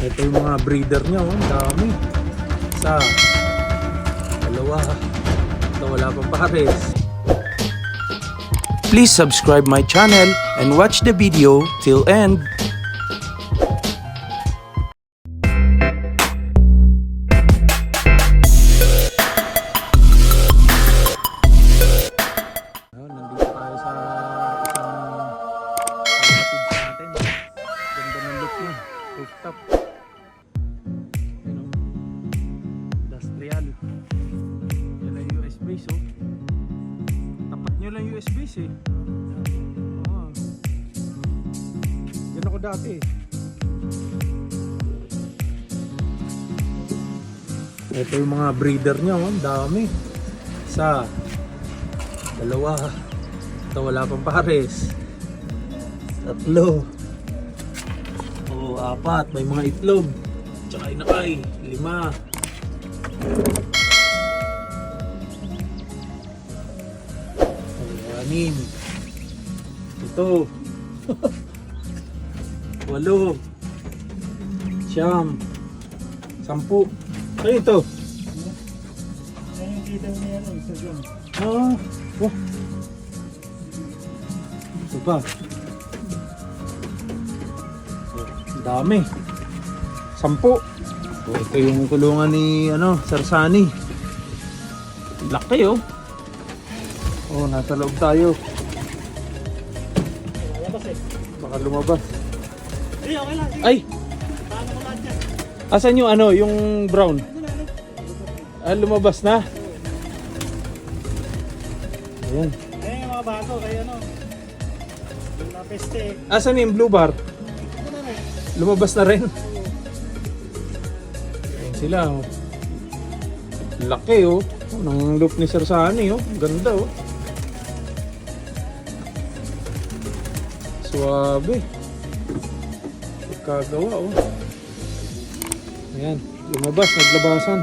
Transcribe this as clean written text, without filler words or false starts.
Ito yung mga breeder niya, oh. Ang dami. Isa, dalawa. Ito, wala pang pares. Please subscribe my channel and watch the video till end. Nandito tayo sa isang kapatid natin. Ganda ng look niya. Rooftop. Yun, industrial. Yan ang US base, oh. Tapat nyo lang US base, eh. Yan ako dati, eh. Ito yung mga breeder niya, oh. Ang dami. Isa, dalawa. Ito, wala pang pares. Tatlo. O, apat. May mga itlog. Tsaka inakay. 5. O, 6. Ito. 8. 9. 10. Ano ito? Ah, wah. Ito pa. Ang dami. 10. So, ito yung kulungan ni Sir Sunny. Laki, oh. Oh, nasa loob tayo. Baka lumabas. Ay! Asan yung yung brown? Ah, lumabas na. Ayan. Ayan yung mga bago, kaya yung napeste. Asan yung blue bar? Lumabas na rin. Ayan sila, oh. Laki, oh. Nang loop ni Sir Sunny, oh. Ganda, oh. Suabe. Pagkagawa, oh. Ayan, lumabas, naglabasan.